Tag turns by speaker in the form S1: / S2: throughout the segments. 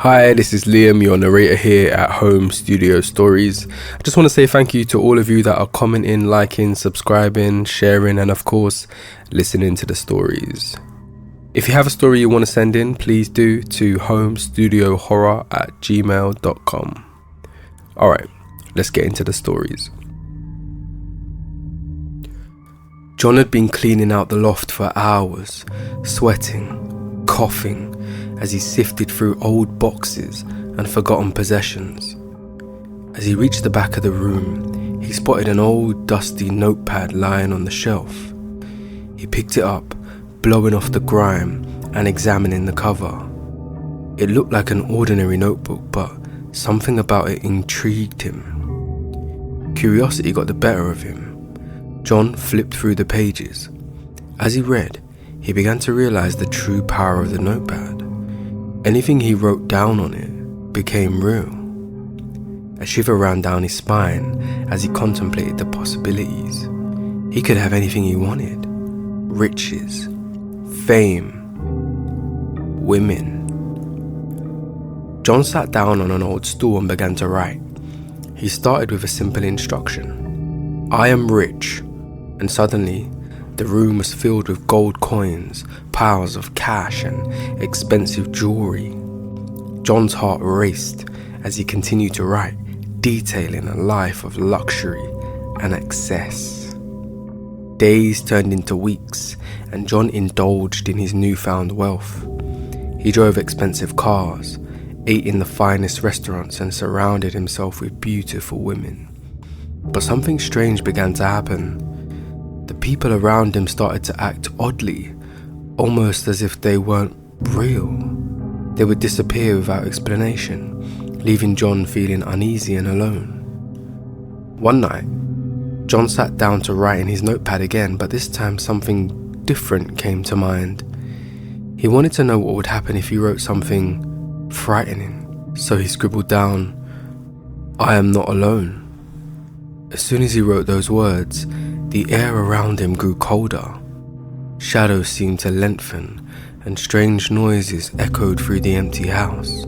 S1: Hi, this is Liam, your narrator here at Home Studio Stories. I just want to say thank you to all of you that are commenting, liking, subscribing, sharing, and of course, listening to the stories. If you have a story you want to send in, please do to homestudiohorror@gmail.com. Alright, let's get into the stories. John had been cleaning out the loft for hours, sweating, coughing, as he sifted through old boxes and forgotten possessions. As he reached the back of the room, he spotted an old dusty notepad lying on the shelf. He picked it up, blowing off the grime and examining the cover. It looked like an ordinary notebook, but something about it intrigued him. Curiosity got the better of him. John flipped through the pages. As he read, he began to realize the true power of the notepad. Anything he wrote down on it became real. A shiver ran down his spine as he contemplated the possibilities. He could have anything he wanted. Riches, fame, women. John sat down on an old stool and began to write. He started with a simple instruction. I am rich. And suddenly, the room was filled with gold coins, piles of cash and expensive jewelry. John's heart raced as he continued to write, detailing a life of luxury and excess. Days turned into weeks, and John indulged in his newfound wealth. He drove expensive cars, ate in the finest restaurants, and surrounded himself with beautiful women. But something strange began to happen. The people around him started to act oddly, almost as if they weren't real. They would disappear without explanation, leaving John feeling uneasy and alone. One night, John sat down to write in his notepad again, but this time something different came to mind. He wanted to know what would happen if he wrote something frightening, so he scribbled down, I am not alone. As soon as he wrote those words, the air around him grew colder. Shadows seemed to lengthen, and strange noises echoed through the empty house.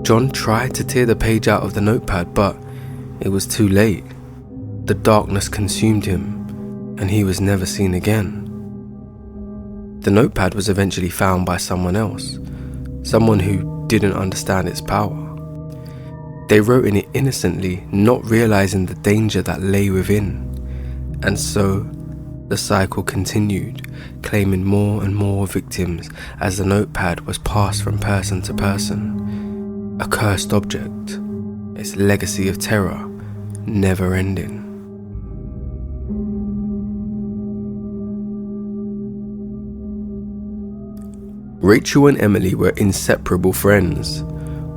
S1: John tried to tear the page out of the notepad, but it was too late. The darkness consumed him, and he was never seen again. The notepad was eventually found by someone else, someone who didn't understand its power. They wrote in it innocently, not realizing the danger that lay within. And so, the cycle continued, claiming more and more victims as the notepad was passed from person to person. A cursed object, its legacy of terror never ending. Rachel and Emily were inseparable friends,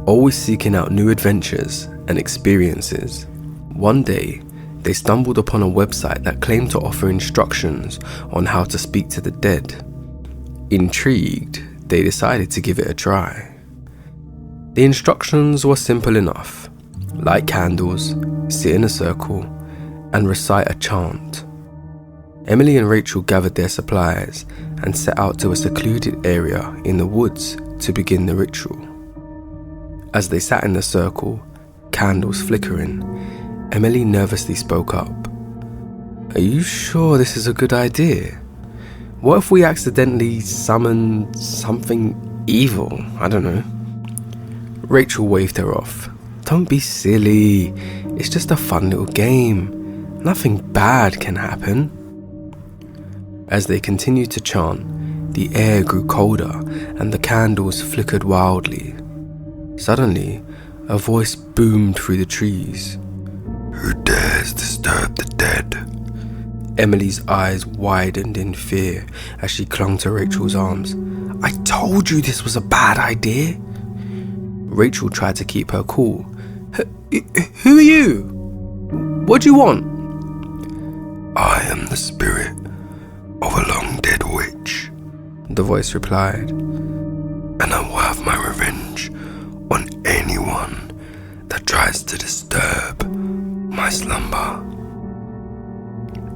S1: always seeking out new adventures and experiences. One day, they stumbled upon a website that claimed to offer instructions on how to speak to the dead. Intrigued, they decided to give it a try. The instructions were simple enough. Light candles, sit in a circle, and recite a chant. Emily and Rachel gathered their supplies and set out to a secluded area in the woods to begin the ritual. As they sat in the circle, candles flickering, Emily nervously spoke up. Are you sure this is a good idea? What if we accidentally summon something evil? I don't know. Rachel waved her off. Don't be silly. It's just a fun little game. Nothing bad can happen. As they continued to chant, the air grew colder and the candles flickered wildly. Suddenly, a voice boomed through the trees. Who dares disturb the dead? Emily's eyes widened in fear as she clung to Rachel's arms. I told you this was a bad idea. Rachel tried to keep her cool. Who are you? What do you want? I am the spirit of a long dead witch, the voice replied, and I will have my revenge on anyone that tries to disturb my slumber.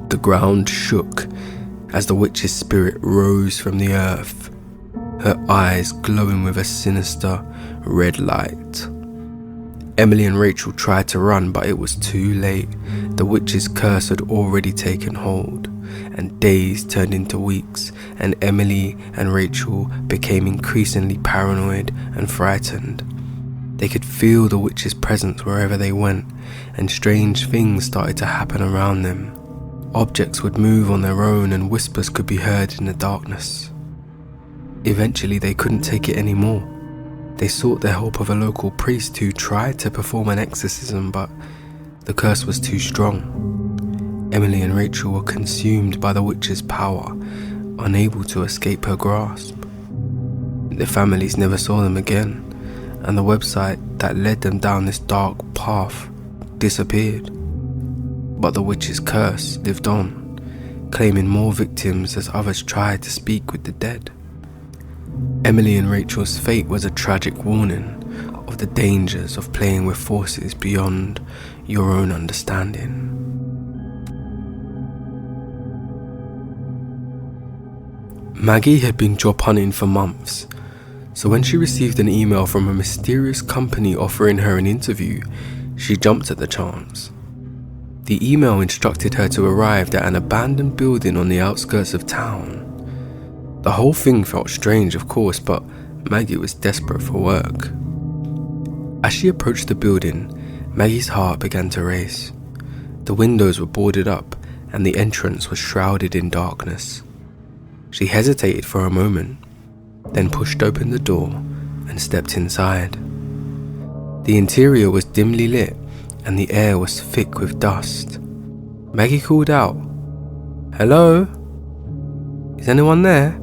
S1: The ground shook as the witch's spirit rose from the earth. her eyes glowing with a sinister red light. Emily and Rachel tried to run, but it was too late. The witch's curse had already taken hold, and days turned into weeks, and Emily and Rachel became increasingly paranoid and frightened. They could feel the witch's presence wherever they went, and strange things started to happen around them. Objects would move on their own, and whispers could be heard in the darkness. Eventually, they couldn't take it anymore. They sought the help of a local priest who tried to perform an exorcism, but the curse was too strong. Emily and Rachel were consumed by the witch's power, unable to escape her grasp. Their families never saw them again, and the website that led them down this dark path disappeared. But the witch's curse lived on, claiming more victims as others tried to speak with the dead. Emily and Rachel's fate was a tragic warning of the dangers of playing with forces beyond your own understanding. Maggie had been job hunting for months, so when she received an email from a mysterious company offering her an interview, she jumped at the chance. The email instructed her to arrive at an abandoned building on the outskirts of town. The whole thing felt strange, of course, but Maggie was desperate for work. As she approached the building, Maggie's heart began to race. The windows were boarded up, and the entrance was shrouded in darkness. She hesitated for a moment, then pushed open the door and stepped inside. The interior was dimly lit, and the air was thick with dust. Maggie called out, "Hello? Is anyone there?"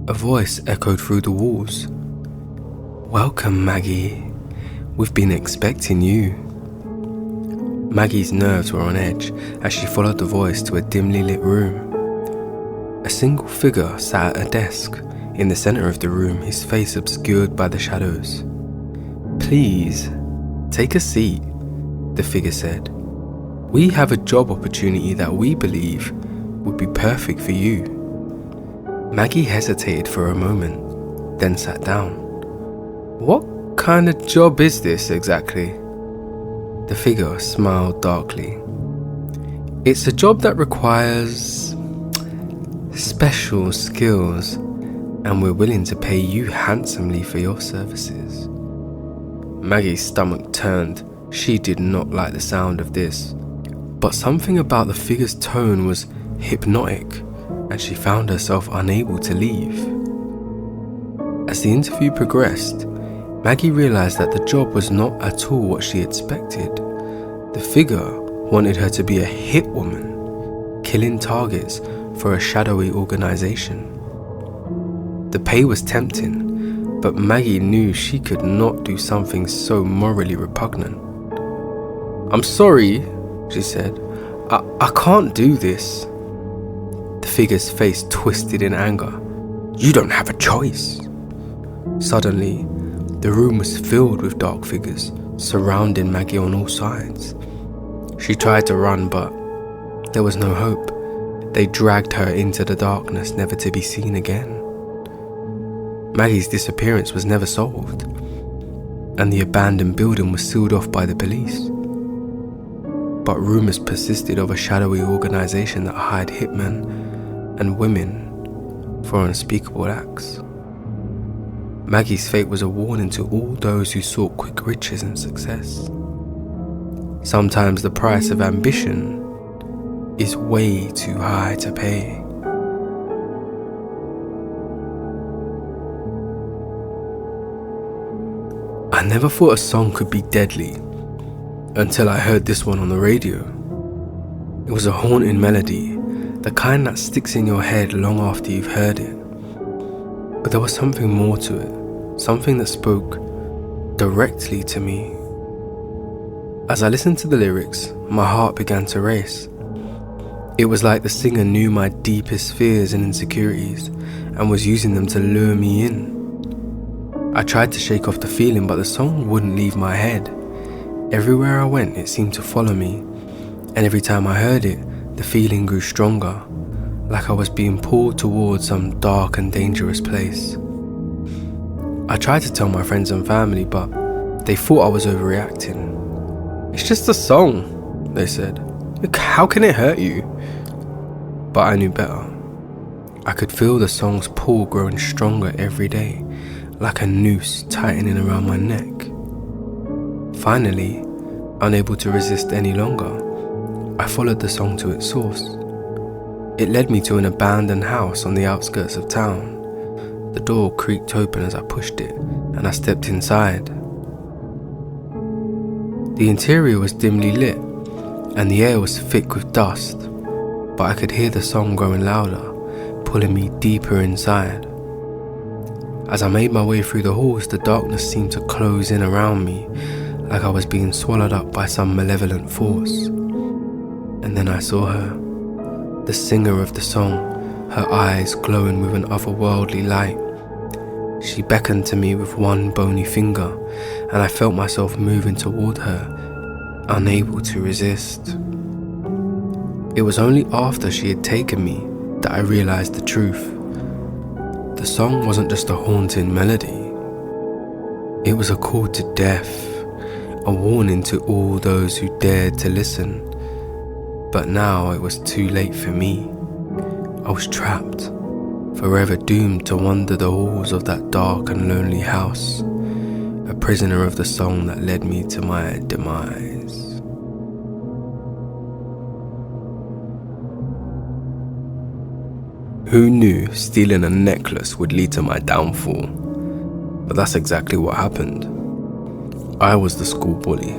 S1: A voice echoed through the walls. "Welcome, Maggie. We've been expecting you." Maggie's nerves were on edge as she followed the voice to a dimly lit room. A single figure sat at a desk in the center of the room, his face obscured by the shadows. "Please, take a seat," the figure said. "We have a job opportunity that we believe would be perfect for you." Maggie hesitated for a moment, then sat down. "What kind of job is this exactly?" The figure smiled darkly. "It's a job that requires special skills, and we're willing to pay you handsomely for your services." Maggie's stomach turned. She did not like the sound of this, but something about the figure's tone was hypnotic, and she found herself unable to leave. As the interview progressed, Maggie realized that the job was not at all what she expected. The figure wanted her to be a hitwoman, killing targets for a shadowy organization. The pay was tempting, but Maggie knew she could not do something so morally repugnant. "I'm sorry," she said. I can't do this." The figure's face twisted in anger. "You don't have a choice." Suddenly, the room was filled with dark figures, surrounding Maggie on all sides. She tried to run, but there was no hope. They dragged her into the darkness, never to be seen again. Maggie's disappearance was never solved, and the abandoned building was sealed off by the police. But rumors persisted of a shadowy organization that hired hitmen and women for unspeakable acts. Maggie's fate was a warning to all those who sought quick riches and success. Sometimes the price of ambition is way too high to pay. I never thought a song could be deadly until I heard this one on the radio. It was a haunting melody, the kind that sticks in your head long after you've heard it. But there was something more to it, something that spoke directly to me. As I listened to the lyrics, my heart began to race. It was like the singer knew my deepest fears and insecurities and was using them to lure me in. I tried to shake off the feeling, but the song wouldn't leave my head. Everywhere I went, it seemed to follow me, and every time I heard it, the feeling grew stronger, like I was being pulled towards some dark and dangerous place. I tried to tell my friends and family, but they thought I was overreacting. "It's just a song," they said. "Look, how can it hurt you?" But I knew better. I could feel the song's pull growing stronger every day, like a noose tightening around my neck. Finally, unable to resist any longer, I followed the song to its source. It led me to an abandoned house on the outskirts of town. The door creaked open as I pushed it, and I stepped inside. The interior was dimly lit, and the air was thick with dust, but I could hear the song growing louder, pulling me deeper inside. As I made my way through the halls, the darkness seemed to close in around me, like I was being swallowed up by some malevolent force. And then I saw her, the singer of the song, her eyes glowing with an otherworldly light. She beckoned to me with one bony finger, and I felt myself moving toward her, unable to resist. It was only after she had taken me that I realized the truth. The song wasn't just a haunting melody. It was a call to death, a warning to all those who dared to listen. But now it was too late for me. I was trapped, forever doomed to wander the halls of that dark and lonely house, a prisoner of the song that led me to my demise. Who knew stealing a necklace would lead to my downfall? But that's exactly what happened. I was the school bully,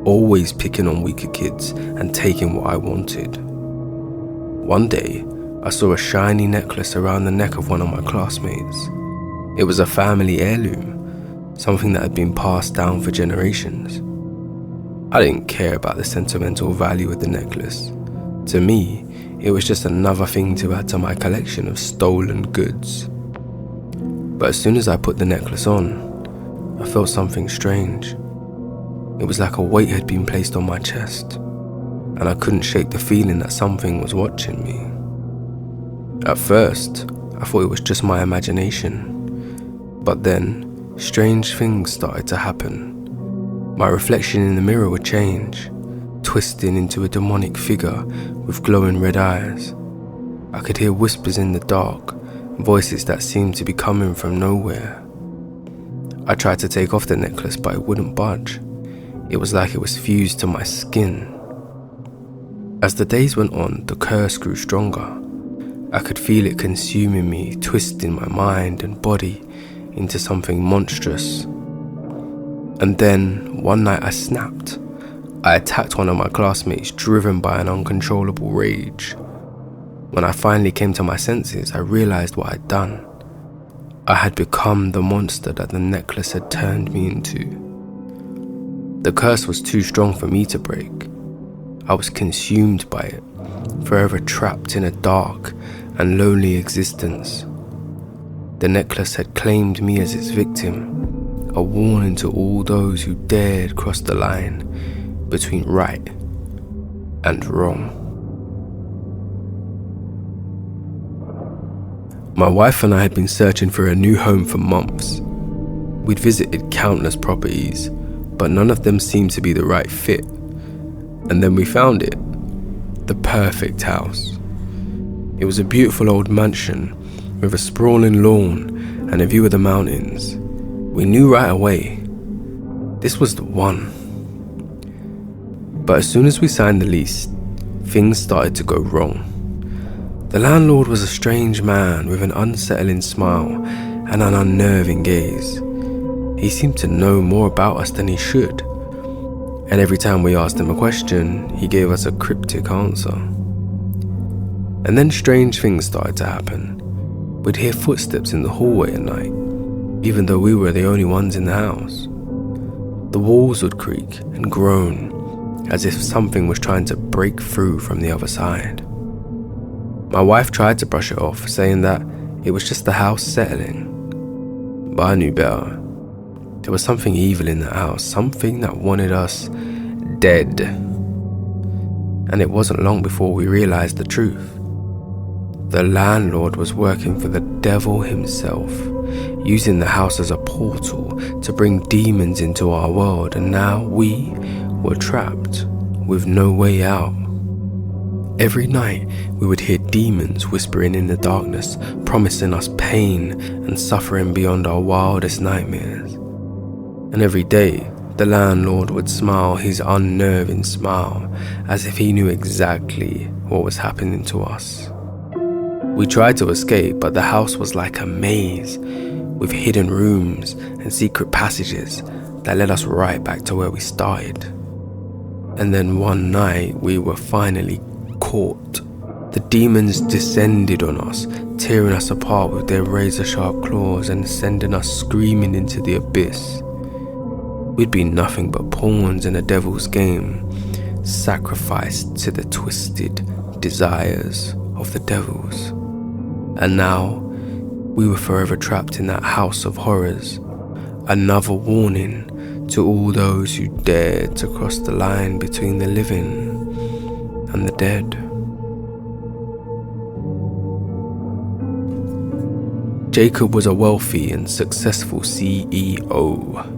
S1: always picking on weaker kids and taking what I wanted. One day, I saw a shiny necklace around the neck of one of my classmates. It was a family heirloom, something that had been passed down for generations. I didn't care about the sentimental value of the necklace. To me, it was just another thing to add to my collection of stolen goods. But as soon as I put the necklace on, I felt something strange. It was like a weight had been placed on my chest, and I couldn't shake the feeling that something was watching me. At first, I thought it was just my imagination, but then strange things started to happen. My reflection in the mirror would change, twisting into a demonic figure with glowing red eyes. I could hear whispers in the dark, voices that seemed to be coming from nowhere. I tried to take off the necklace, but it wouldn't budge. It was like it was fused to my skin. As the days went on, the curse grew stronger. I could feel it consuming me, twisting my mind and body into something monstrous. And then, one night I snapped. I attacked one of my classmates, driven by an uncontrollable rage. When I finally came to my senses, I realized what I'd done. I had become the monster that the necklace had turned me into. The curse was too strong for me to break. I was consumed by it, forever trapped in a dark and lonely existence. The necklace had claimed me as its victim, a warning to all those who dared cross the line between right and wrong. My wife and I had been searching for a new home for months. We'd visited countless properties, but none of them seemed to be the right fit. And then we found it, the perfect house. It was a beautiful old mansion with a sprawling lawn and a view of the mountains. We knew right away, this was the one. But as soon as we signed the lease, things started to go wrong. The landlord was a strange man with an unsettling smile and an unnerving gaze. He seemed to know more about us than he should, and every time we asked him a question, he gave us a cryptic answer. And then strange things started to happen. We'd hear footsteps in the hallway at night, even though we were the only ones in the house. The walls would creak and groan, as if something was trying to break through from the other side. My wife tried to brush it off, saying that it was just the house settling. But I knew better. There was something evil in that house, something that wanted us dead. And it wasn't long before we realized the truth. The landlord was working for the devil himself, using the house as a portal to bring demons into our world, and now we were trapped with no way out. Every night we would hear demons whispering in the darkness, promising us pain and suffering beyond our wildest nightmares. And every day the landlord would smile his unnerving smile, as if he knew exactly what was happening to us. We tried to escape, but the house was like a maze, with hidden rooms and secret passages that led us right back to where we started. And then one night we were finally caught. The demons descended on us, tearing us apart with their razor-sharp claws and sending us screaming into the abyss. We'd been nothing but pawns in a devil's game, sacrificed to the twisted desires of the devils. And now, we were forever trapped in that house of horrors. Another warning to all those who dared to cross the line between the living and the dead. Jacob was a wealthy and successful CEO.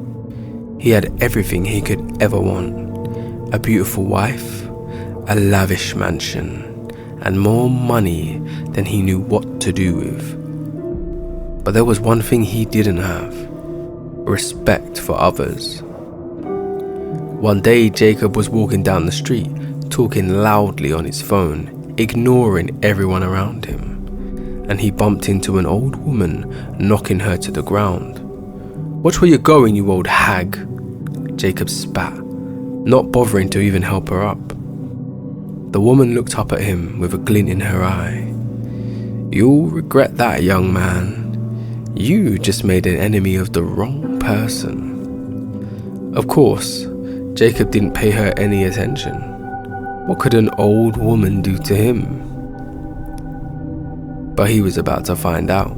S1: He had everything he could ever want: a beautiful wife, a lavish mansion, and more money than he knew what to do with. But there was one thing he didn't have: respect for others. One day Jacob was walking down the street, talking loudly on his phone, ignoring everyone around him, and he bumped into an old woman, knocking her to the ground. "Watch where you're going, you old hag," Jacob spat, not bothering to even help her up. The woman looked up at him with a glint in her eye. "You'll regret that, young man. You just made an enemy of the wrong person." Of course, Jacob didn't pay her any attention. What could an old woman do to him? But he was about to find out.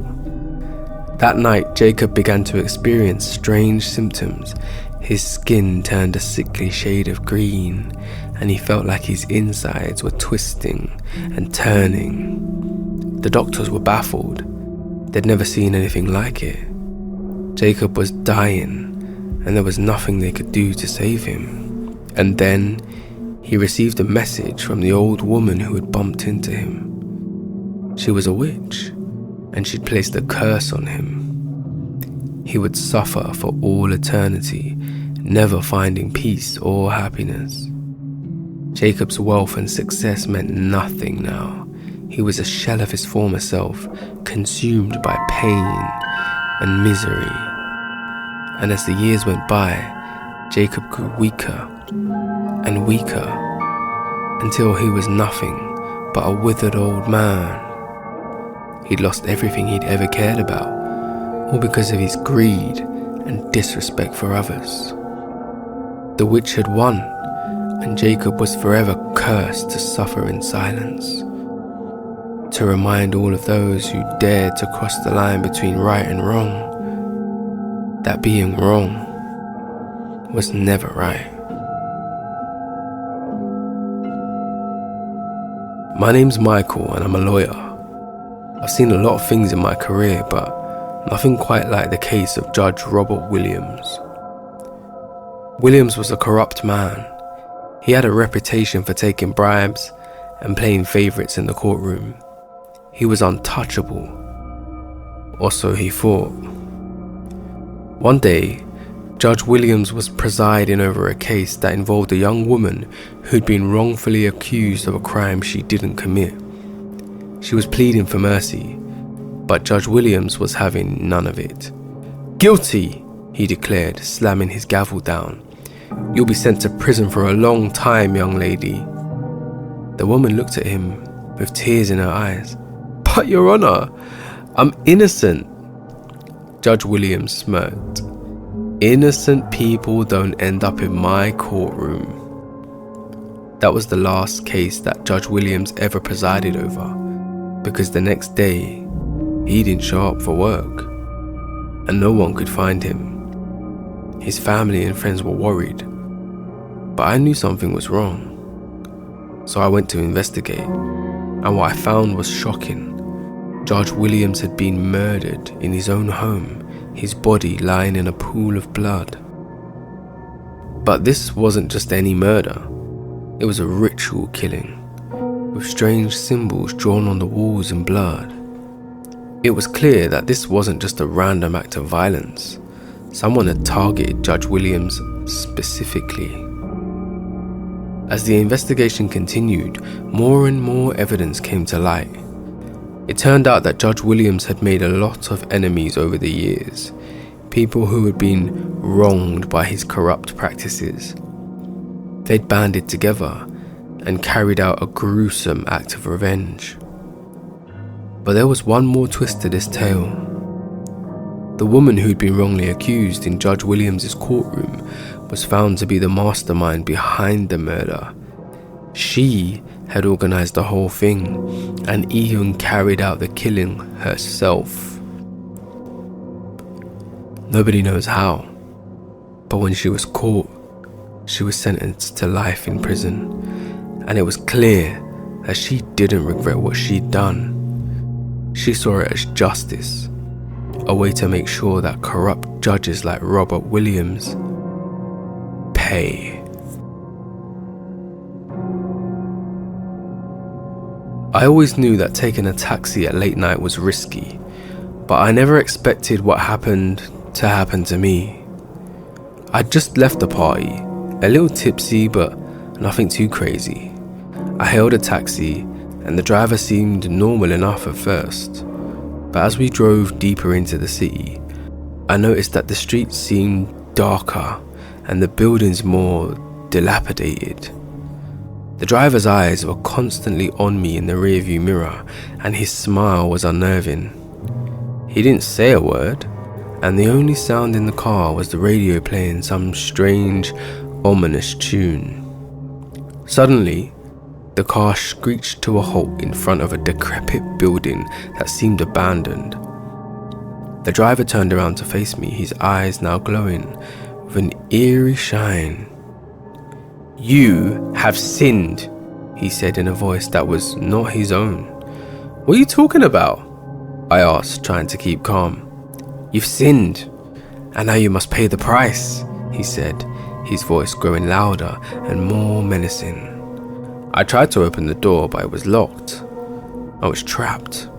S1: That night, Jacob began to experience strange symptoms. His skin turned a sickly shade of green, and he felt like his insides were twisting and turning. The doctors were baffled. They'd never seen anything like it. Jacob was dying, and there was nothing they could do to save him. And then he received a message from the old woman who had bumped into him. She was a witch, and she'd placed a curse on him. He would suffer for all eternity, never finding peace or happiness. Jacob's wealth and success meant nothing now. He was a shell of his former self, consumed by pain and misery. And as the years went by, Jacob grew weaker and weaker, until he was nothing but a withered old man. He'd lost everything he'd ever cared about, all because of his greed and disrespect for others. The witch had won, and Jacob was forever cursed to suffer in silence, to remind all of those who dared to cross the line between right and wrong that being wrong was never right. My name's Michael, and I'm a lawyer. I've seen a lot of things in my career, but nothing quite like the case of Judge Robert Williams. Williams was a corrupt man. He had a reputation for taking bribes and playing favourites in the courtroom. He was untouchable, or so he thought. One day, Judge Williams was presiding over a case that involved a young woman who'd been wrongfully accused of a crime she didn't commit. She was pleading for mercy, but Judge Williams was having none of it. "Guilty," he declared, slamming his gavel down. "You'll be sent to prison for a long time, young lady." The woman looked at him with tears in her eyes. "But Your Honor, I'm innocent." Judge Williams smirked. "Innocent people don't end up in my courtroom." That was the last case that Judge Williams ever presided over, because the next day, he didn't show up for work, and no one could find him. His family and friends were worried, but I knew something was wrong. So I went to investigate, and what I found was shocking. Judge Williams had been murdered in his own home, his body lying in a pool of blood. But this wasn't just any murder. It was a ritual killing, with strange symbols drawn on the walls in blood. It was clear that this wasn't just a random act of violence. Someone had targeted Judge Williams specifically. As the investigation continued, more and more evidence came to light. It turned out that Judge Williams had made a lot of enemies over the years, people who had been wronged by his corrupt practices. They'd banded together and carried out a gruesome act of revenge. But there was one more twist to this tale. The woman who'd been wrongly accused in Judge Williams' courtroom was found to be the mastermind behind the murder. She had organized the whole thing and even carried out the killing herself. Nobody knows how, but when she was caught, she was sentenced to life in prison, and it was clear that she didn't regret what she'd done. She saw it as justice, a way to make sure that corrupt judges like Robert Williams pay. I always knew that taking a taxi at late night was risky, but I never expected what happened to happen to me. I'd just left the party, a little tipsy but nothing too crazy. I hailed a taxi and the driver seemed normal enough at first, but as we drove deeper into the city, I noticed that the streets seemed darker and the buildings more dilapidated. The driver's eyes were constantly on me in the rearview mirror, and his smile was unnerving. He didn't say a word, and the only sound in the car was the radio playing some strange, ominous tune. Suddenly, the car screeched to a halt in front of a decrepit building that seemed abandoned. The driver turned around to face me, his eyes now glowing with an eerie shine. "You have sinned," he said in a voice that was not his own. "What are you talking about?" I asked, trying to keep calm. "You've sinned, and now you must pay the price," he said, his voice growing louder and more menacing. I tried to open the door, but it was locked. I was trapped.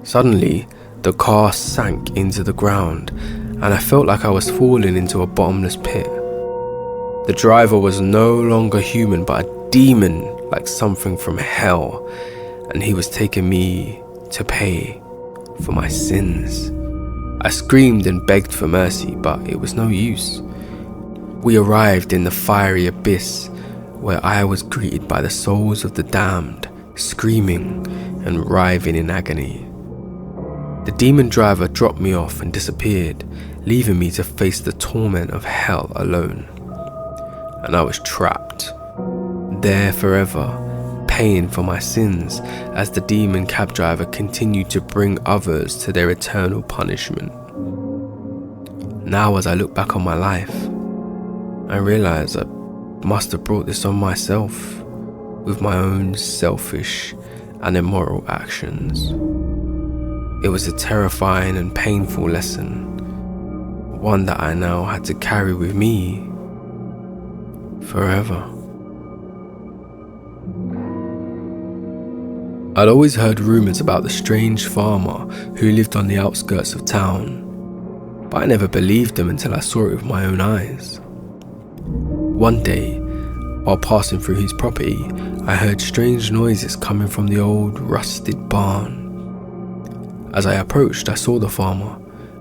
S1: Suddenly, the car sank into the ground, and I felt like I was falling into a bottomless pit. The driver was no longer human, but a demon, like something from hell, and he was taking me to pay for my sins. I screamed and begged for mercy, but it was no use. We arrived in the fiery abyss, where I was greeted by the souls of the damned, screaming and writhing in agony. The demon driver dropped me off and disappeared, leaving me to face the torment of hell alone. And I was trapped, there forever, paying for my sins as the demon cab driver continued to bring others to their eternal punishment. Now as I look back on my life, I realize I must have brought this on myself with my own selfish and immoral actions. It was a terrifying and painful lesson, one that I now had to carry with me forever. I'd always heard rumours about the strange farmer who lived on the outskirts of town, but I never believed them until I saw it with my own eyes. One day, while passing through his property, I heard strange noises coming from the old rusted barn. As I approached, I saw the farmer,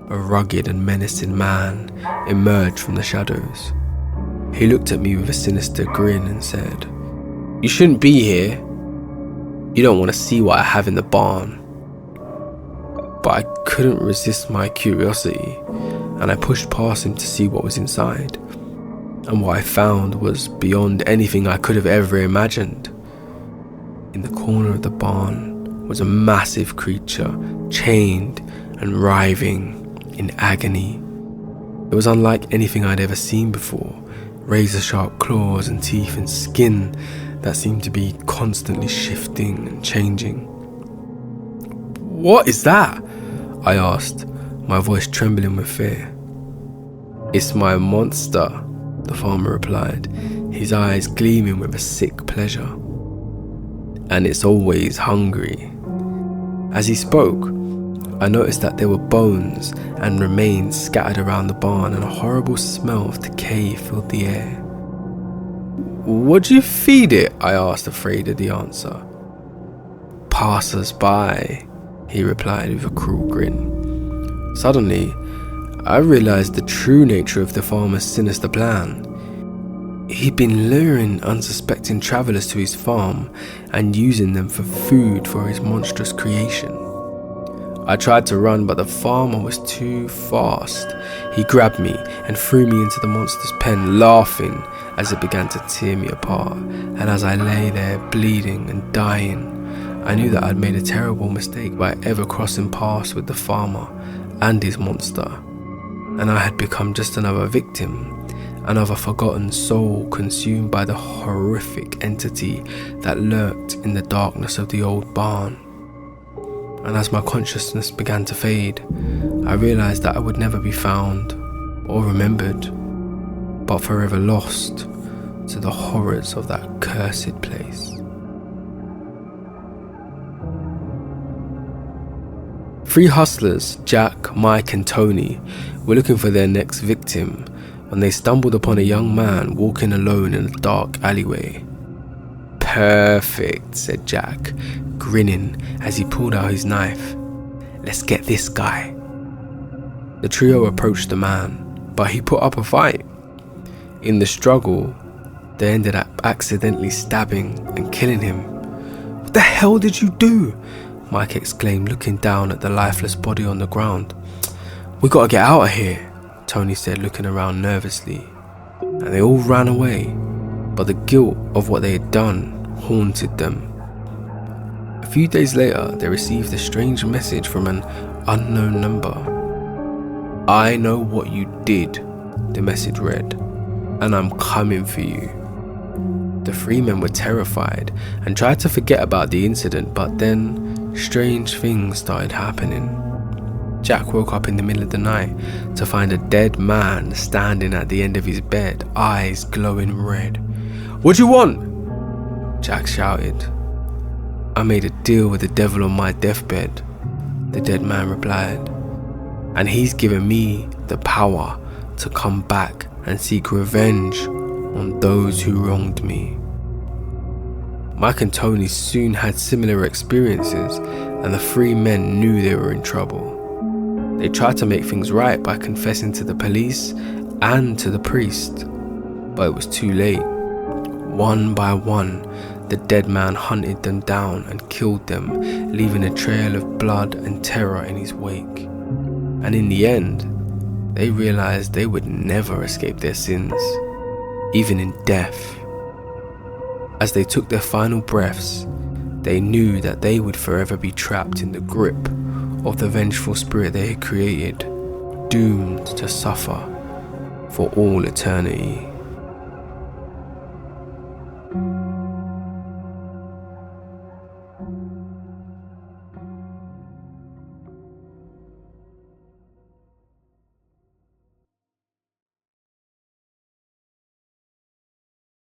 S1: a rugged and menacing man, emerge from the shadows. He looked at me with a sinister grin and said, "You shouldn't be here. You don't want to see what I have in the barn." But I couldn't resist my curiosity, and I pushed past him to see what was inside. And what I found was beyond anything I could have ever imagined. In the corner of the barn was a massive creature, chained and writhing in agony. It was unlike anything I'd ever seen before. Razor-sharp claws and teeth and skin that seemed to be constantly shifting and changing. What is that? I asked, my voice trembling with fear. It's my monster, the farmer replied, his eyes gleaming with a sick pleasure. And it's always hungry. As he spoke, I noticed that there were bones and remains scattered around the barn, and a horrible smell of decay filled the air. What'd you feed it? I asked, afraid of the answer. Passers-by, he replied with a cruel grin. Suddenly, I realized the true nature of the farmer's sinister plan. He'd been luring unsuspecting travelers to his farm and using them for food for his monstrous creation. I tried to run, but the farmer was too fast. He grabbed me and threw me into the monster's pen, laughing as it began to tear me apart. And as I lay there bleeding and dying, I knew that I'd made a terrible mistake by ever crossing paths with the farmer and his monster. And I had become just another victim, another forgotten soul consumed by the horrific entity that lurked in the darkness of the old barn. And as my consciousness began to fade, I realized that I would never be found or remembered, but forever lost to the horrors of that cursed place. Three hustlers, Jack, Mike and Tony, were looking for their next victim when they stumbled upon a young man walking alone in a dark alleyway. Perfect, said Jack, grinning as he pulled out his knife. Let's get this guy. The trio approached the man, but he put up a fight. In the struggle, they ended up accidentally stabbing and killing him. What the hell did you do? Mike exclaimed, looking down at the lifeless body on the ground. We gotta get out of here, Tony said, looking around nervously. And they all ran away, but the guilt of what they had done haunted them. A few days later, they received a strange message from an unknown number. I know what you did, the message read, and I'm coming for you. The three men were terrified and tried to forget about the incident, but then strange things started happening. Jack woke up in the middle of the night to find a dead man standing at the end of his bed, eyes glowing red. What do you want? Jack shouted. I made a deal with the devil on my deathbed, the dead man replied, and he's given me the power to come back and seek revenge on those who wronged me. Mike and Tony soon had similar experiences, and the three men knew they were in trouble. They tried to make things right by confessing to the police and to the priest, but it was too late. One by one, the dead man hunted them down and killed them, leaving a trail of blood and terror in his wake. And in the end, they realized they would never escape their sins, even in death. As they took their final breaths, they knew that they would forever be trapped in the grip of the vengeful spirit they had created, doomed to suffer for all eternity.